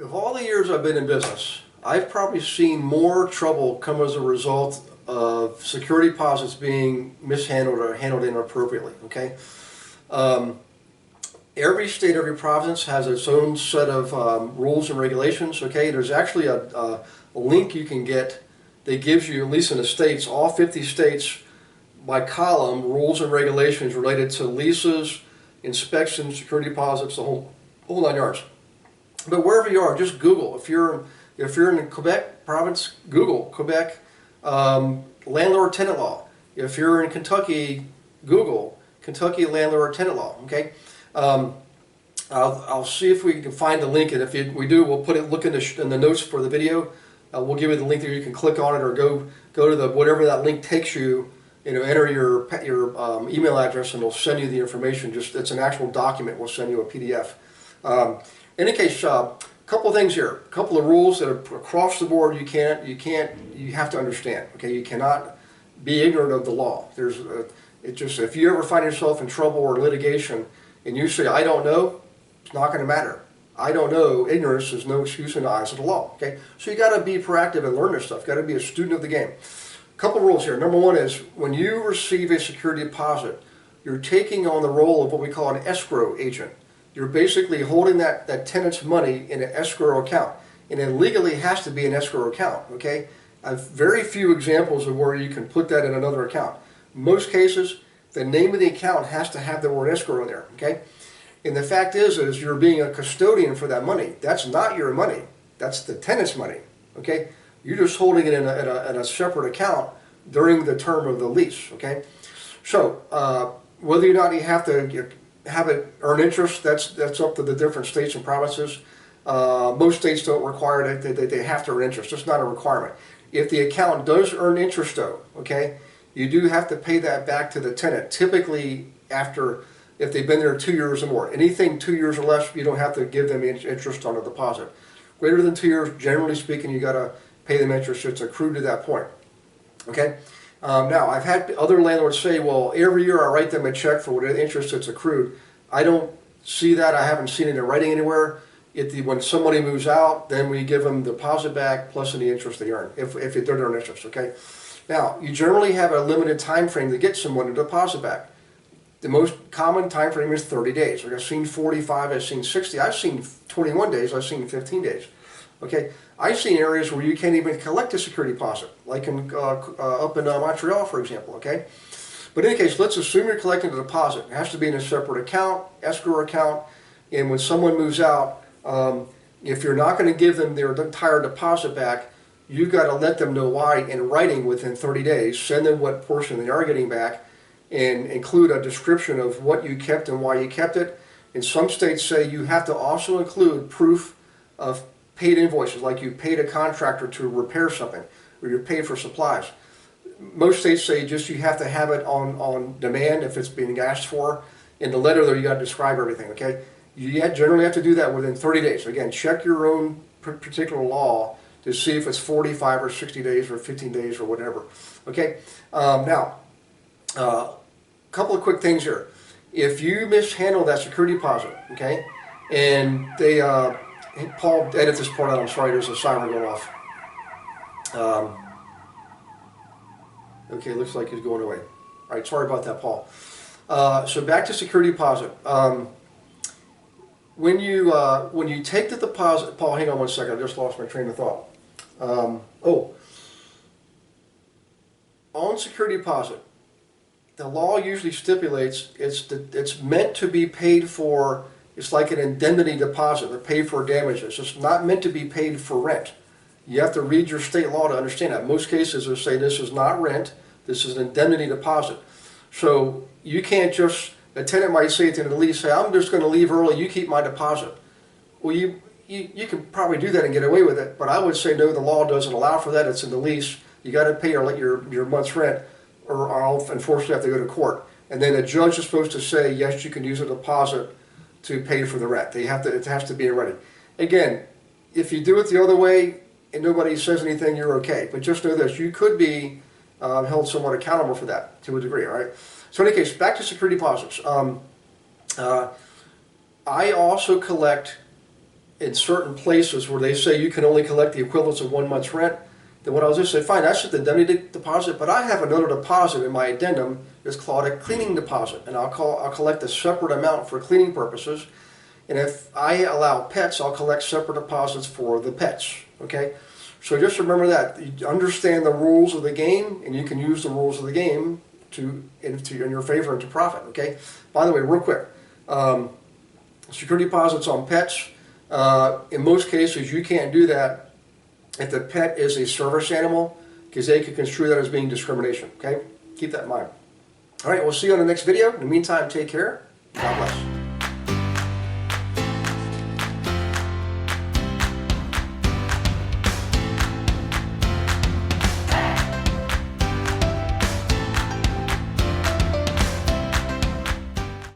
Of all the years I've been in business, I've probably seen more trouble come as a result of security deposits being mishandled or handled inappropriately. Okay, um, every state, every province has its own set of rules and regulations. Okay, there's actually a link you can get that gives you, at least in the states, all 50 states by column, rules and regulations related to leases, inspections, security deposits, the whole 9 yards. But wherever you are, just Google. If you're in Quebec province, Google Quebec landlord-tenant law. If you're in Kentucky, Google Kentucky landlord-tenant law. Okay, I'll see if we can find the link, and if we do, we'll put it. Look in the notes for the video. We'll give you the link there. You can click on it or go to the whatever that link takes you. Enter your email address, and it'll send you the information. It's an actual document. We'll send you a PDF. In any case, a couple of things here. A couple of rules that are across the board. You have to understand. Okay, you cannot be ignorant of the law. If you ever find yourself in trouble or litigation, and you say I don't know, it's not going to matter. I don't know. Ignorance is no excuse in the eyes of the law. Okay, so you got to be proactive and learn this stuff. Got to be a student of the game. Couple rules here. Number one is when you receive a security deposit, you're taking on the role of what we call an escrow agent. You're basically holding that tenant's money in an escrow account, and it legally has to be an escrow account. Okay, I have very few examples of where you can put that in another account. In most cases, the name of the account has to have the word escrow in there. Okay, and the fact is you're being a custodian for that money. That's not your money. That's the tenant's money. Okay. You're just holding it in a separate account during the term of the lease. Okay, so whether or not you have to have it earn interest, that's up to the different states and provinces. Most states don't require it; they have to earn interest. It's not a requirement. If the account does earn interest, though, okay, you do have to pay that back to the tenant. Typically, if they've been there 2 years or more, anything 2 years or less, you don't have to give them interest on a deposit. Greater than 2 years, generally speaking, you got to pay them interest. It's accrued to that point. Okay. Now, I've had other landlords say, well, every year I write them a check for whatever interest that's accrued. I don't see that. I haven't seen it in writing anywhere. When somebody moves out, then we give them the deposit back plus any interest they earn, if it doesn't earn interest. Okay. Now, you generally have a limited time frame to get someone to deposit back. The most common time frame is 30 days. Like I've seen 45, I've seen 60, I've seen 21 days, I've seen 15 days. Okay, I've seen areas where you can't even collect a security deposit, like up in Montreal, for example. Okay, but in any case, let's assume you're collecting a deposit. It has to be in a separate account, escrow account, and when someone moves out, if you're not going to give them their entire deposit back, you've got to let them know why in writing within 30 days. Send them what portion they are getting back, and include a description of what you kept and why you kept it. And some states say you have to also include proof of paid invoices, like you paid a contractor to repair something, or you're paid for supplies. Most states say just you have to have it on demand if it's being asked for. In the letter, though, you got to describe everything. Okay, you generally have to do that within 30 days. Again, check your own particular law to see if it's 45 or 60 days or 15 days or whatever. Okay, now a couple of quick things here. If you mishandle that security deposit, okay, and they Paul, edit this part out. I'm sorry, there's a siren going off. Okay, looks like he's going away. All right, sorry about that, Paul. So back to security deposit. When you take the deposit, Paul, hang on one second. I just lost my train of thought. On security deposit, the law usually stipulates it's meant to be paid for. It's like an indemnity deposit, or pay for damages. It's not meant to be paid for rent. You have to read your state law to understand that. Most cases will say this is not rent, this is an indemnity deposit. So you can't just, a tenant might say at the end of the lease, say, I'm just going to leave early, you keep my deposit. Well, you can probably do that and get away with it, but I would say no, the law doesn't allow for that. It's in the lease. You got to pay your month's rent, or I'll unfortunately have to go to court. And then the judge is supposed to say, yes, you can use a deposit to pay for the rent. It has to be in writing. Again, if you do it the other way and nobody says anything, you're okay. But just know this, you could be held somewhat accountable for that to a degree, all right? So in any case, back to security deposits. I also collect in certain places where they say you can only collect the equivalence of 1 month's rent, then what I'll just say, fine, that's just the indemnity deposit, but I have another deposit in my addendum that's called a cleaning deposit, and I'll collect a separate amount for cleaning purposes. And if I allow pets, I'll collect separate deposits for the pets. Okay, so just remember that you understand the rules of the game, and you can use the rules of the game in your favor and to profit. Okay. By the way, real quick, security deposits on pets. In most cases, you can't do that if the pet is a service animal, because they could construe that as being discrimination. Okay, keep that in mind. All right, we'll see you on the next video. In the meantime, take care. God bless.